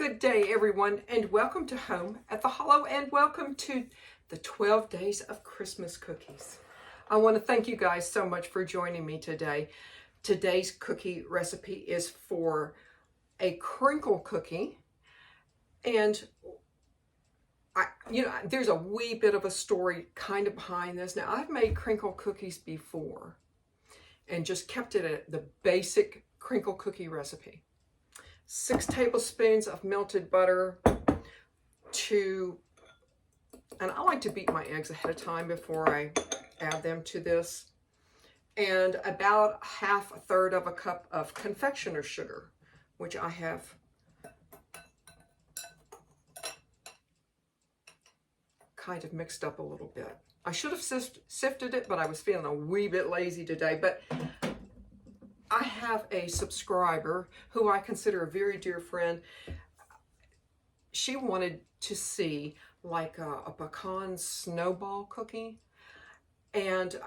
Good day, everyone, and welcome to Home at the Hollow, and welcome to the 12 Days of Christmas Cookies. I want to thank you guys so much for joining me today. Today's cookie recipe is for a crinkle cookie, and there's a wee bit of a story kind of behind this. Now, I've made crinkle cookies before and just kept it at the basic crinkle cookie recipe. 6 tablespoons of melted butter, and I like to beat my eggs ahead of time before I add them to this, and about a third of a cup of confectioner sugar, which I have kind of mixed up a little bit. I should have sifted it, but I was feeling a wee bit lazy today. But I have a subscriber who I consider a very dear friend. She wanted to see like a pecan snowball cookie. And,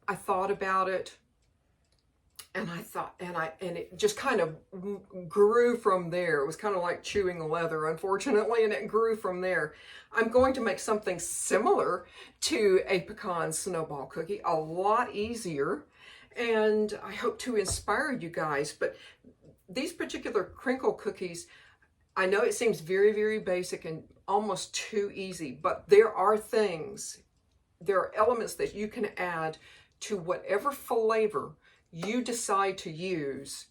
I thought about it, and it just kind of grew from there. It was kind of like chewing leather, unfortunately, and it grew from there. I'm going to make something similar to a pecan snowball cookie, a lot easier. And I hope to inspire you guys. But these particular crinkle cookies, I know it seems very, very basic and almost too easy, but there are elements that you can add to whatever flavor you decide to use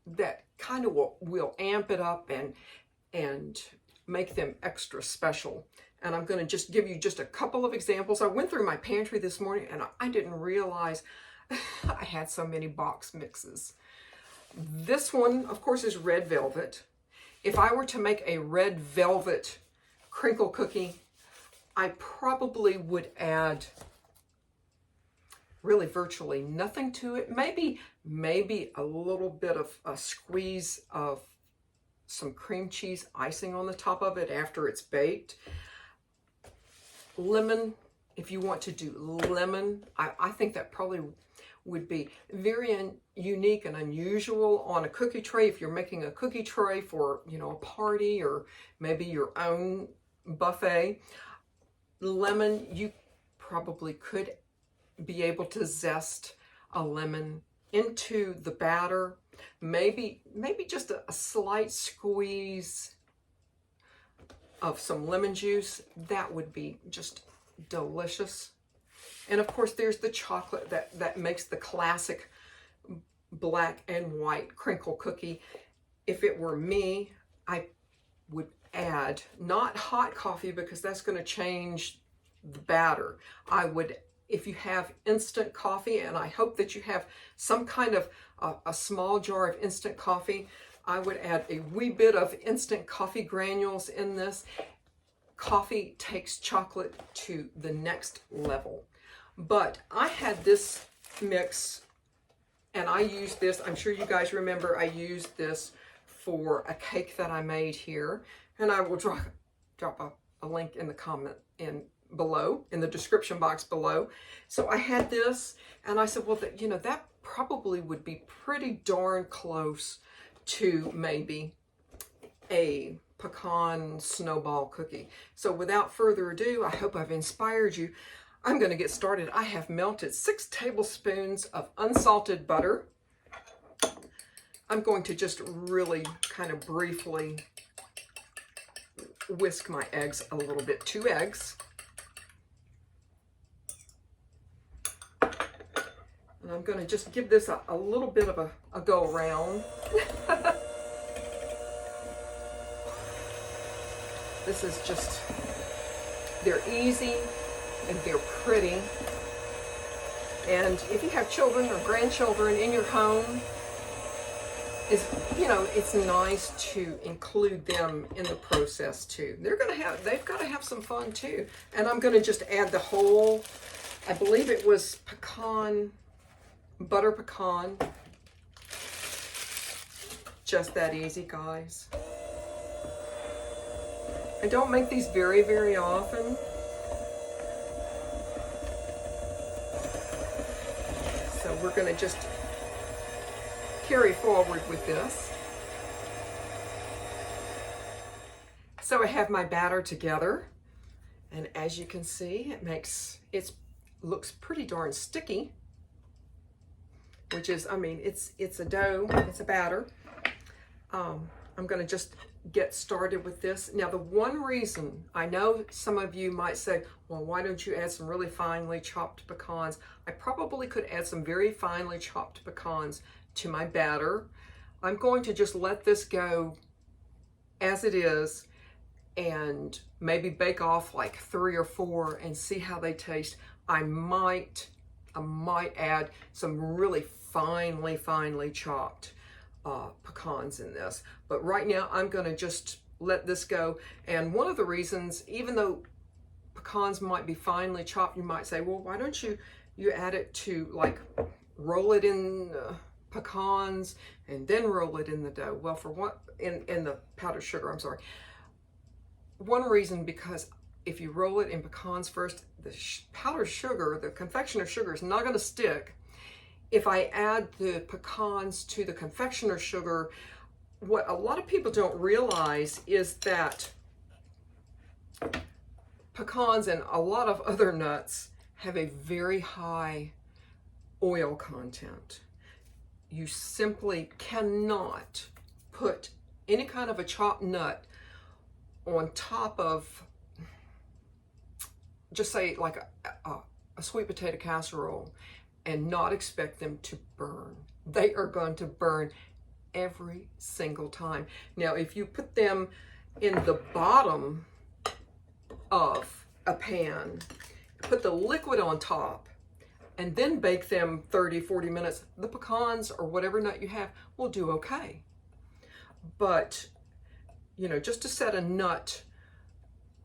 that kind of will amp it up and make them extra special. And I'm going to just give you just a couple of examples. I went through my pantry this morning and I didn't realize I had so many box mixes. This one, of course, is red velvet. If I were to make a red velvet crinkle cookie, I probably would add really virtually nothing to it. Maybe a little bit of a squeeze of some cream cheese icing on the top of it after it's baked. Lemon, if you want to do lemon, I think that probably would be very unique and unusual on a cookie tray. If you're making a cookie tray for, a party or maybe your own buffet. Lemon, you probably could be able to zest a lemon into the batter. Maybe just a slight squeeze of some lemon juice. That would be just delicious. And of course, there's the chocolate that makes the classic black and white crinkle cookie. If it were me, I would add not hot coffee because that's going to change the batter. I would, if you have instant coffee, and I hope that you have some kind of a small jar of instant coffee, I would add a wee bit of instant coffee granules in this. Coffee takes chocolate to the next level. But I had this mix, and I used this, I'm sure you guys remember I used this for a cake that I made here, and I will drop a link in the comment below, in the description box below. So I had this, and I said, well, that probably would be pretty darn close to maybe a pecan snowball cookie. So without further ado, I hope I've inspired you. I'm going to get started. I have melted 6 tablespoons of unsalted butter. I'm going to just really kind of briefly whisk my eggs a little bit. 2 eggs. And I'm going to just give this a little bit of a go around. This is just, they're easy and they're pretty. And if you have children or grandchildren in your home, it's nice to include them in the process too. They've got to have some fun too. And I'm going to just add the whole, I believe it was butter pecan. Just that easy, guys. I don't make these very, very often. So we're going to just carry forward with this. So I have my batter together, and as you can see, it looks pretty darn sticky, which is, I mean, it's a dough, it's a batter. I'm going to just get started with this. Now, the one reason, I know some of you might say, well, why don't you add some really finely chopped pecans? I probably could add some very finely chopped pecans to my batter. I'm going to just let this go as it is and maybe bake off like 3 or 4 and see how they taste. I might add some really finely chopped pecans in this, but right now I'm going to just let this go. And one of the reasons, even though pecans might be finely chopped, you might say, well, why don't you add it to, like, roll it in pecans and then roll it in the dough? Well, for what, in the powdered sugar, I'm sorry. One reason, because if you roll it in pecans first, the powdered sugar, the confectioner's sugar, is not going to stick. If I add the pecans to the confectioner's sugar, what a lot of people don't realize is that pecans and a lot of other nuts have a very high oil content. You simply cannot put any kind of a chopped nut on top of, just say, like a sweet potato casserole, and not expect them to burn. They are going to burn every single time. Now, if you put them in the bottom of a pan, put the liquid on top, and then bake them 30, 40 minutes, the pecans or whatever nut you have will do okay. But, you know, just to set a nut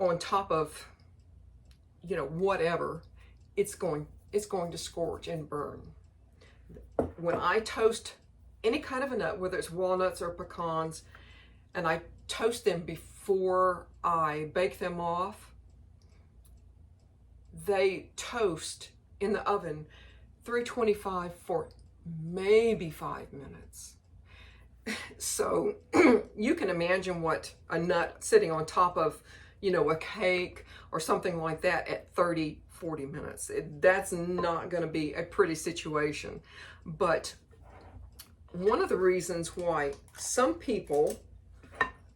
on top of, you know, whatever, it's going to scorch and burn. When I toast any kind of a nut, whether it's walnuts or pecans, and I toast them before I bake them off, they toast in the oven 325 for maybe 5 minutes. So you can imagine what a nut sitting on top of, you know, a cake or something like that at 30, 40 minutes. That's not going to be a pretty situation. But one of the reasons why some people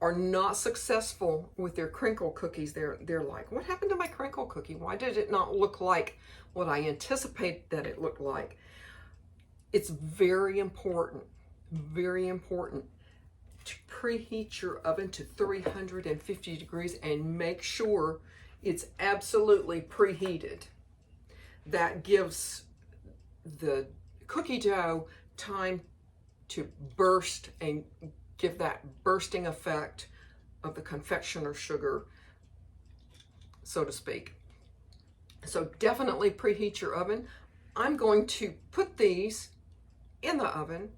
are not successful with their crinkle cookies, they're like, what happened to my crinkle cookie? Why did it not look like what I anticipated that it looked like? It's very important to preheat your oven to 350 degrees and make sure it's absolutely preheated. That gives the cookie dough time to burst and give that bursting effect of the confectioner's sugar, so to speak. So definitely preheat your oven. I'm going to put these in the oven,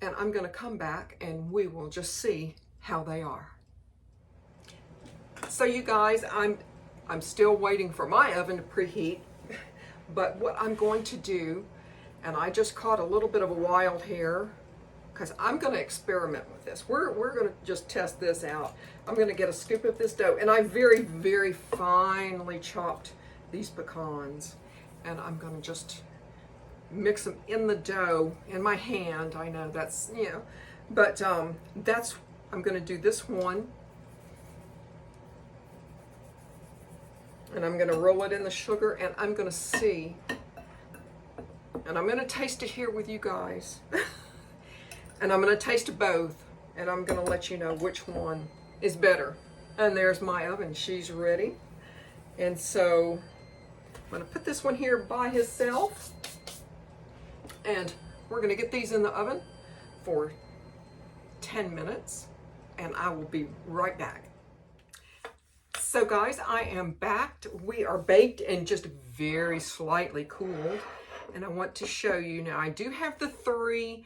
and I'm going to come back and we will just see how they are. So you guys, I'm still waiting for my oven to preheat, but what I'm going to do, and I just caught a little bit of a wild hair, because I'm going to experiment with this. We're going to just test this out. I'm going to get a scoop of this dough, and I very finely chopped these pecans, and I'm going to just mix them in the dough in my hand. I know that's, you know, but I'm going to do this one, and I'm going to roll it in the sugar, and I'm going to see, and I'm going to taste it here with you guys. And I'm going to taste both, and I'm going to let you know which one is better. And there's my oven. She's ready. And so I'm going to put this one here by itself, and we're going to get these in the oven for 10 minutes, and I will be right back. So guys, I am back. We are baked and just very slightly cooled, and I want to show you now. I do have the 3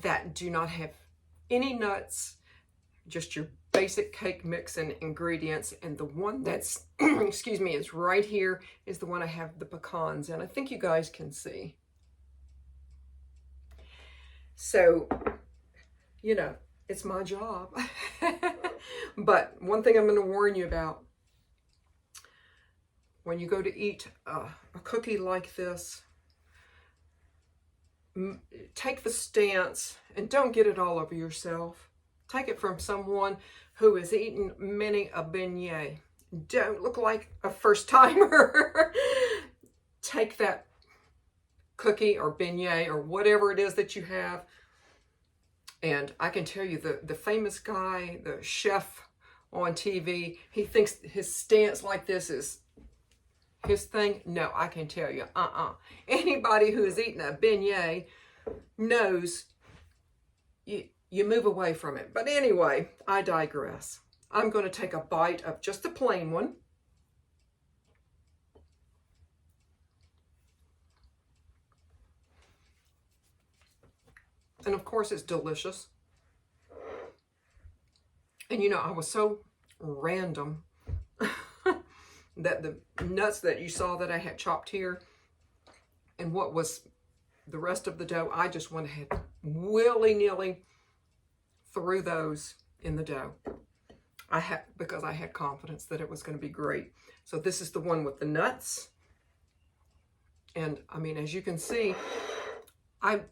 that do not have any nuts, just your basic cake mix and ingredients, and the one that's excuse me, is right here is the one I have the pecans, and I think you guys can see. So, you know, it's my job. But one thing I'm going to warn you about, when you go to eat a cookie like this, take the stance and don't get it all over yourself. Take it from someone who has eaten many a beignet. Don't look like a first timer. Take that cookie or beignet or whatever it is that you have. And I can tell you, the famous guy, the chef on TV, he thinks his stance like this is his thing. No, I can tell you, anybody who has eaten a beignet knows you move away from it. But anyway, I digress. I'm going to take a bite of just the plain one. And of course, it's delicious. And you know, I was so random that the nuts that you saw that I had chopped here and what was the rest of the dough, I just went ahead willy-nilly threw those in the dough. Because I had confidence that it was going to be great. So this is the one with the nuts. And I mean, as you can see, I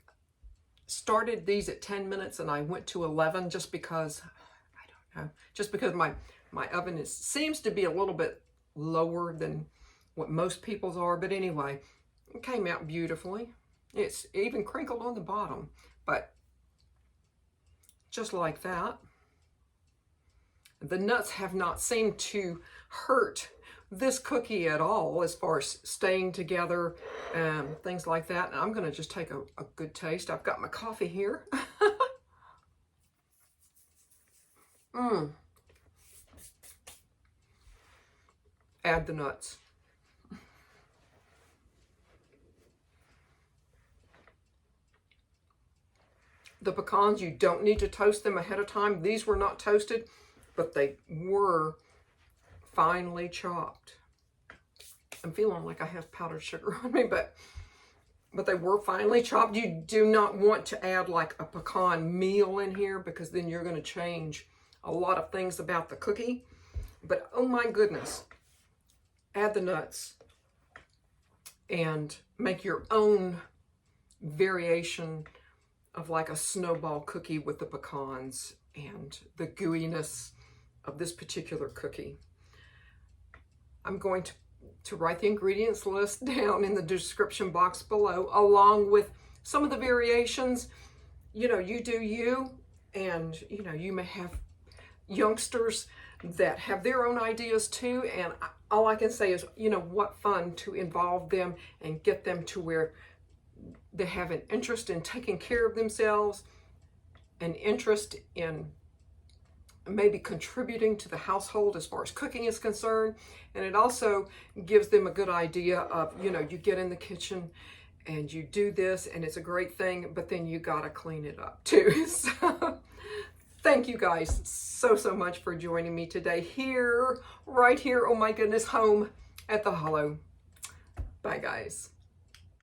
started these at 10 minutes and I went to 11 just because, I don't know, just because my oven seems to be a little bit lower than what most people's are. But anyway, it came out beautifully. It's even crinkled on the bottom, but just like that. The nuts have not seemed to hurt this cookie at all as far as staying together and things like that. And I'm going to just take a good taste. I've got my coffee here. Add the nuts. The pecans, you don't need to toast them ahead of time. These were not toasted, but they were finely chopped. I'm feeling like I have powdered sugar on me, but they were finely chopped. You do not want to add like a pecan meal in here because then you're going to change a lot of things about the cookie. But oh my goodness, add the nuts and make your own variation of like a snowball cookie with the pecans and the gooiness of this particular cookie. I'm going to write the ingredients list down in the description box below, along with some of the variations. You know, you do you, and you know, you may have youngsters that have their own ideas too, and all I can say is, you know, what fun to involve them and get them to where they have an interest in taking care of themselves, an interest in maybe contributing to the household as far as cooking is concerned. And it also gives them a good idea of, you know, you get in the kitchen and you do this and it's a great thing, but then you gotta clean it up too. So thank you guys so much for joining me today right here, oh my goodness, home at the Hollow. Bye guys.